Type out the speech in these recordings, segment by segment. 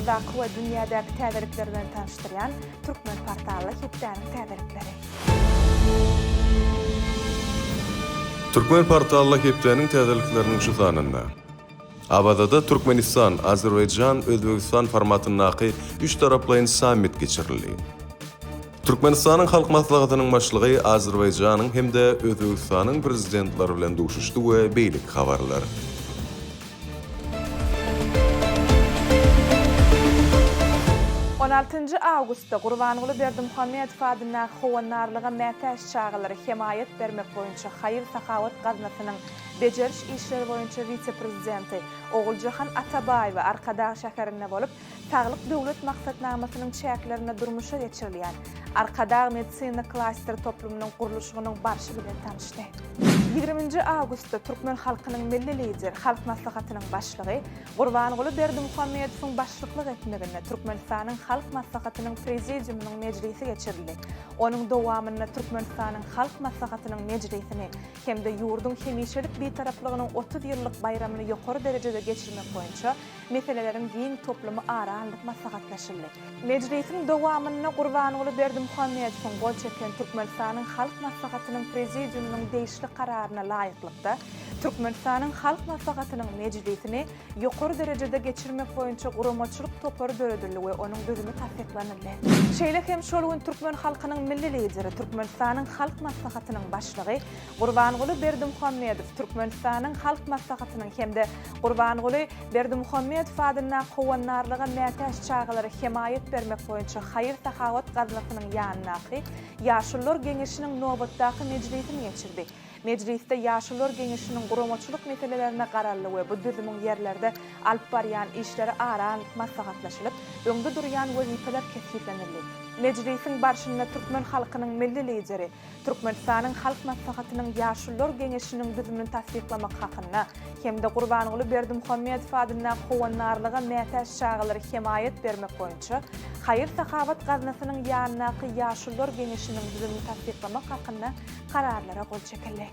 şehrdaky we dünýädäki täzelikler bilen tanışdyrýan Türkmen portaly Hepdäniň täzelikleri. Türkmen portaly Hepdäniň täzelikleriniň şu sanynda. Abadada Türkmenistan, Azerbaycan, Özbegistan formatyndaky 3 taraplaýyn sammit geçirildi. Türkmenistanyň halk maslahatynyň başlygy Azerbayjanyň hemde Özbegistanyň prezidentleri bilen duşuşdy we beýlik habarlary. 16 awgustda Gurbanyňly Berdimuhammedow adyna howanarlyga mätäş çağılary himayet bermek boýunça Haýyr Sahawat gaznasynyň bejeriş işleri boýunça vice-prezidenti Oguljahan Atabaýew Arkadag şäherinde bolup, Saglyk döwlet maksatnamasynyň çäklerini durmuşa geçirilýän Arkadag medisina klasteri toplumynyň gurulşynyň barşy bilen tanışdy. 20 awgustda Türkmen halkynyň milli lider, halk maslahatynyň başlygy Gurbanyňly Berdimuhammedowyň başlyklyk etmeginde Türkmenistanyň halk maslahatynyň prezidiumynyň meclisi geçirildi. Onuň dowamyna Türkmenistanyň halk maslahatynyň meclisini hemde ýurdun hemişelik betaraplygynyň 30 ýyllyk bayramyny ýokary derejede geçirmek boýunça meseleleriň giň toplumy ara anlyk maslahatlaşyldy. Meclisiň dowamyna Gurbanyňly Berdimuhammedowyň gol çeken Türkmenistanyň halk maslahatynyň prezidiumynyň değişli kararyna laýyklykda Türkmenistanyň halk maslahatynyň meclisini ýokary derejede geçirmek boýunça guramaçylyk topary döredildi we onuň düzümi tasdiklanyldy. Şeýle hem şol gün Türkmen halkynyň milli lideri, Türkmenistanyň halk maslahatynyň başlygy Gurbanyňly Berdimuhammedow Türkmenistanyň halk maslahatynyň hemde Gurbanyňly Berdimuhammedow adyna howanarlyga mätäş çağılary himayet bermek boýunça Haýyr Sahawat gaznasynyň ýanynaky Ýaşullar Geňeşiniň nobatdaky meclisini geçirdi. Meclisde Ýaşullar Geňeşiniň guramaçylyk meselelerine gararly we bu düzümüň ýerlerde alyp barýan işleri ara anlyk maslahatlaşylyp, öňde durýan wezipeler kesiplenildi. Meclisiň barşynda Türkmen halkynyň milli lideri, Türkmenistanyň halk maslahatynyň Ýaşullar Geňeşiniň düzümini tasdiklamak hakynda hemde Gurbanyňly Berdimuhammedow adyna howanarlyga mätäş çağılary himayet bermek boýunça Haýyr Sahawat gaznasynyň ýanynaky Ýaşullar Geňeşiniň düzümini tasdiklamak hakynda kararlara gol çekildi.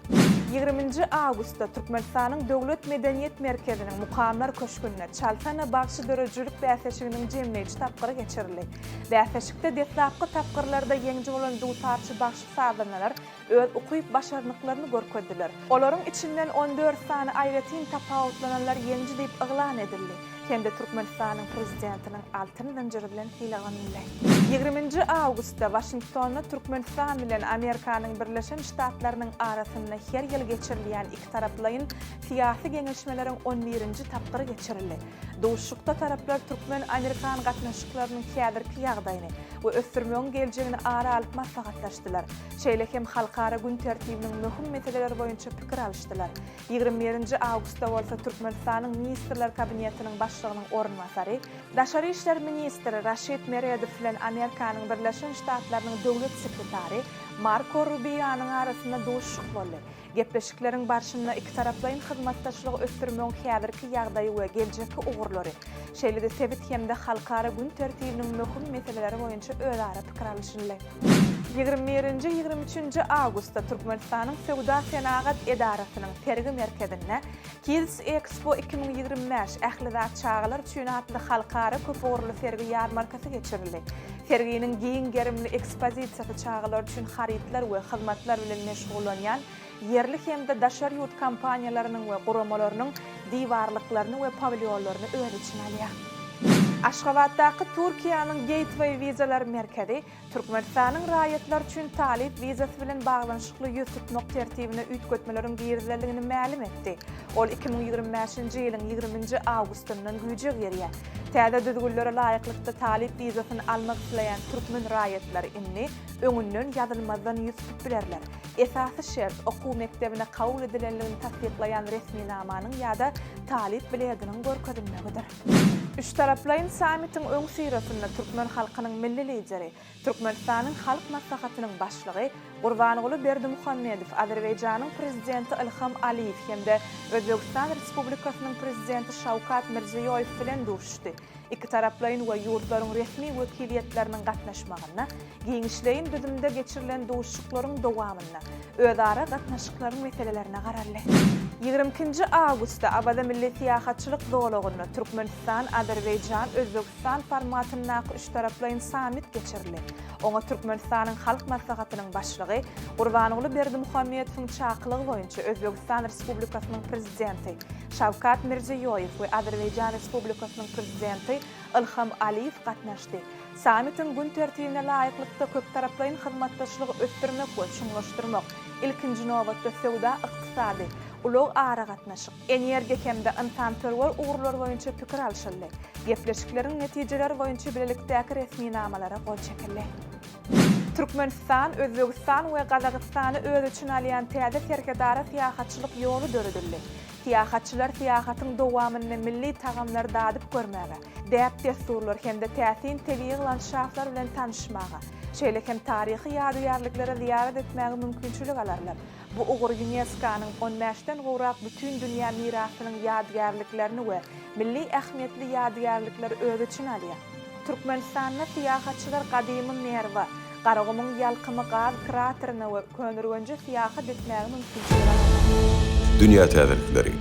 20 awgustda Türkmenistanyň Döwlet Medeniýet Merkeziniň Mukamlar köşkünde Çalsana bagşy dörejilik bäsleşiginiň jemleýici tapgyry geçirildi. Bäsleşikde detlapky tapgyrlarda ýeňji bolan dutarçy bagşy sazanalar öz ukuyup başarnyklaryny görkezdiler. Olaryň içinden 14 sany aýratyn tapawutlananlar ýeňji diýip yglan edildi. Hemde Türkmenistanyň prezidentiniň altyn dynjyry bilen hilaganyldy. 20 awgustda Washingtonda Türkmenistan bilen Amerikanyň Birleşen Ştatlarynyň arasynda her ýyl geçirilýän iki taraplaryň syýasy geňeşmeleriň 11-nji tapgyry geçirildi. Duşukda taraplar Türkmen Amerikan gatnaşyklarynyň häzirki ýagdaýyny we ösdürmeň geljegini ara alyp maslahatlaşdylar. Şeýle hem halkara gün tertibiniň möhüm meseleleri boýunça pikir alýşdylar. 21 awgustda bolsa Türkmenistanyň ministrler kabinetiniň başlygynyň ornwasary, Daşary işler ministri Rashid Meredow bilen Amerikanyň Birleşen Ştatlarynyň döwlet sekretary Marco Rubio'nyň arasynda duşuk boldy. Gepleşikleriň barşynda iki taraplaryň hyzmatdaşlygy ösdürmeň häzirki ýagdaýy we geljeki ugurlary, şeýle de sebit hemde halkara gün tertibiniň möhüm meseleleri boýunça özara pikir alýşyldy. 21-23 awgustda Türkmenistanyň Sewda Senagat Edarasynyň tergi merkezinde Kids Expo 2025 ählidat çağılar üçin atly halkara köpürli sergi ýarmarkasy geçirildi. Serginiň giň gerimli ekspozisiýasy çağılar üçin haritler we hyzmatlar bilen meşgullanýan yerli hemde daşary ýurt kompaniýalarynyň we guramalarynyň diwarlyklaryny we pavilyonlaryny öz içine alýar. Aşgabatdaky Türkiýanyň Gateway Vizalar merkezi Türkmenistanyň raýatlar üçin talip vizasy bilen baglanşykly ýüztük tertibine üýtgetmeleriň girizlerligini ma'lum etdi. Ol 2025-nji ýylyň 20 awgustyndan güýje girýär. Täze düzgünlere laýyklykda talip vizasyny almak isleýän türkmen raýatlary inni öňünden ýazylmazdan ýüztük bilerler. Esasy şert okuw mektebine kabul edilenligini tasdiklaýan resmi namanyň ýa-da talip bileginiň görkezilmegidir. Üç taraplaryň sammitiň öň syrasynda Türkmen halkynyň milli lideri, Türkmenistanyň halk maslahatynyň başlygy Gurbanyňly Berdimuhammedow, Azerbaýjanyň prezidenti Ilham Aliýew hemde Özbegistan Respublikasynyň prezidenti Şawkat Mirziýoýew bilen duruşdy. İki taraplaryň we ýurtlaryň resmi wekiliýetleriniň gatnaşmagyna, giňişleýin düzümde geçirilen duşuklaryň dowamyna, özara gatnaşyklaryň meselelerine gararly. 22 Ağustosda Abada Milli Siyahatçılık Dowlagyny Türkmenistan, Azerbaycan, Özbekistan formatyndaky üç taraplaýyn samit geçirildi. Oňa Türkmenistanyň Halk Maslahatynyň başlygy Gurbanoğlu Berdimuhammedowyň çakylygy boýunça Özbekistan Respublikasynyň prezidenti Şawkat Mirziýoýew we Azerbaycan Respublikasynyň prezidenti Ilham Aliýew gatnaşdy. Samitin gün tertibine laýyklykda köp taraplaýyn hyzmatdaşlygy ösdürmek we çuňlaşdyrmak, ilkinji nowatda sowda, ykdysady, ulug ara gatnaşyk, energiýa hemde insan-perwer ugrulary boýunça pikir alşyldy. Gepleşikleriň netijeleri boýunça bilelikdäki resmi namalara gol çekildi. Türkmenistan, Özbekistan we Gazagystany öz üçin alýan täze serkedara siýahatçylyk ýoly döredildi. Siýahatçylar siýahatyň dowamyny milli tagamlar dadyp görmäge, däp desturlar hemde täsin tebii landşaflar bilen tanışmaga, şeýlekem taryhy ýadygarlyklara ziyaret etmäge mümkinçilik alarlar. Bu ugur UNESCO-nyň 15-den gowrak bütün dünýä mirasynyň ýadygarlyklaryny we milli ähmiýetli ýadygarlyklary öz üçin alýar. Türkmenistanyň siýahatçylar gadymy Merwa, Garagymyň ýalkymy gaz krateryny we könürgenji siýahat etmäge mümkinçilik alarlar. Dünya täzelikleri.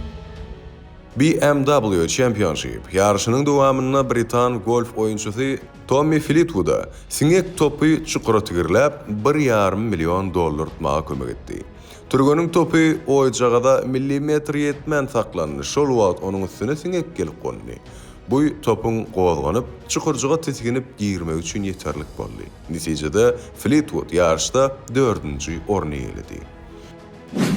BMW Championship yarışynyň dowamyna Britan golf oýunçysy Tommy Fleetwood'a siňek topy çukura tigirläp $1,5 milyon tutmaga kömek etdi. Türgönüň topy oýjagada millimetr ýetmän saklandy. Şol wagt onuň üstüne siňek gelip gondy. Bu topun gowalganyp çukurjyga tetiginip girmek üçin ýeterlik boldy. Netijede Fleetwood yarışda 4-nji orny ýeledi.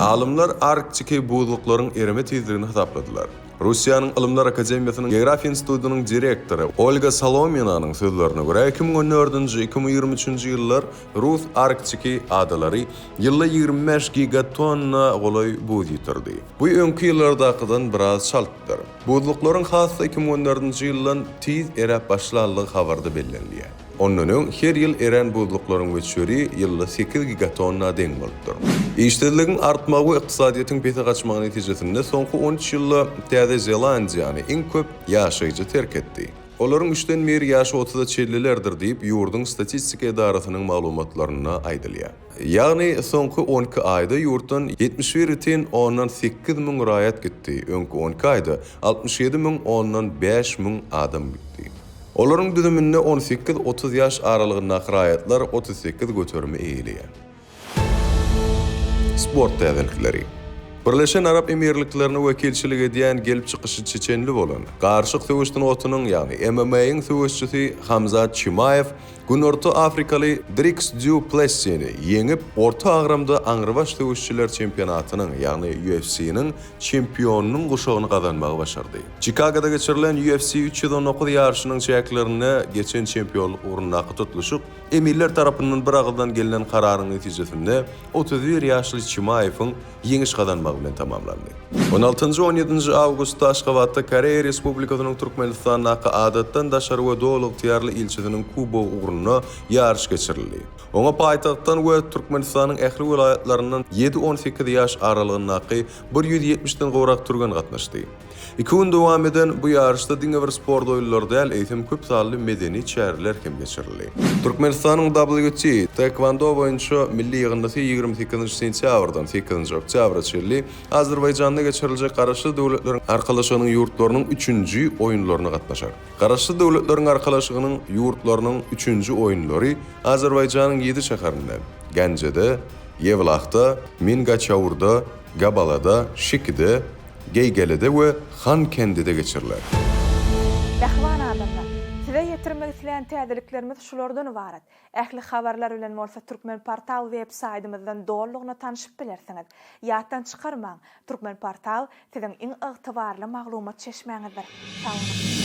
Alımlar Arktik buzluklaryň erime tezligini hesapladylar. Russiýanyň Ilymlar Akademiýasynyň Geografiýa institutynyň direktory Olga Salominanyň sözlerine görä 2014-2023 ýyllar Rus Arktik adalary ýylda 25 gigatonna golay buz ýitirdi. Bu öňki ýyllardakydan biraz çaltdyr. Buzluklaryň hassa 2014-nji ýyldan tez erep başlanlygy habarda bellenýär. Onnoň her ýyl eren buzluklaryň göçüri ýylda 8 gigatonna deň bolupdyr. İşsizligiň artmagy we ykdysadyýetyň bete gaçmagy netijesinde soňky 13 ýylda Täze Zelandiýany iň köp ýaşaýjy terk etdi. Olaryň 3-den beri ýaşy 30-da çellilerdir diýip ýurdun statistika edarasynyň maglumatlaryna aýdylýar. Ýagny soňky 12 aýda ýurtdan 71,8 miň raýat gitdi. Öňki 12 aýda 67,5 miň adam gitdi. Olaryň düzüminde 18-30 ýaş aralygyndaky raýatlar 38 götürme eýilýär. Sport täzelikleri. Birleşen Arap Emirliklerini wekilçilik edýän gelip çykyşy çeçenli bolan garşyk söwüşdün otunyň ýagny MMA-iň söwüşçisi Hamzat Chimaev Günorta Afrikaly Drix Du Plessis-ni ýeňip orta agramda aňrybaş söwüşçiler çempionatynyň ýagny UFC-niň çempionunyň guşagyny gazanmagy başardy. Chicago'da geçirilen UFC 309 ýarşynyň çäklerine geçen çempionluk ugrundaky tutuluşyk emirler tarapyndan bir agyldan gelen kararyň netijesinde 31 ýaşly Chimaewiň ýeňiş gazanmagy bilen tamamlandy. 16-17 Awgustda Aşgabatda Koreýa Respublikasynyň Türkmenistanyň adatdan daşary we dowlat ýarly ilçisiniň Kuba ugruna ýarış geçirildi. Oňa paýtagtdan we Türkmenistanyň ähli welaýatlarynyň 7-18 ýaş aralygyndaky 170-den gowrak türgen gatnaşdy. 2 gün dowam eden bu ýarışda diňe bir sport oýunlary däl, eýtim köp sally medeni çäriler hem geçirildi. Türkmenistanyň WTA taekwondo boýunça milli ýygyndasy 28 sentýabrdan 8 oktyabra çelli Azerbaýjanda geçiriljek Garaşly Döwletleriň Arkalaşygynyň ýurtlarynyň 3-nji oýunlaryna gatnaşar. Garaşly Döwletleriň Arkalaşygynyň ýurtlarynyň 3-nji oýunlary Azerbaýjanyň 7 şäherinde, Genjede, Yevlaxda, Mingaçawurda, Gabalada, Şikide, Geygelede we Xankendide geçiriler. Dähwan adamlar, size ýetirmek isleýän täzeliklerimiz şulardan ibaret. Ähli habarlar bilen bolsa Türkmen Portal web-saytymyzdan dollygyna tanyşyp bilersiňiz. Ýatdan çykarmaň. Türkmen Portal siziň iň ygtybarly maglumat çeşmeňizdir. Sag bolun.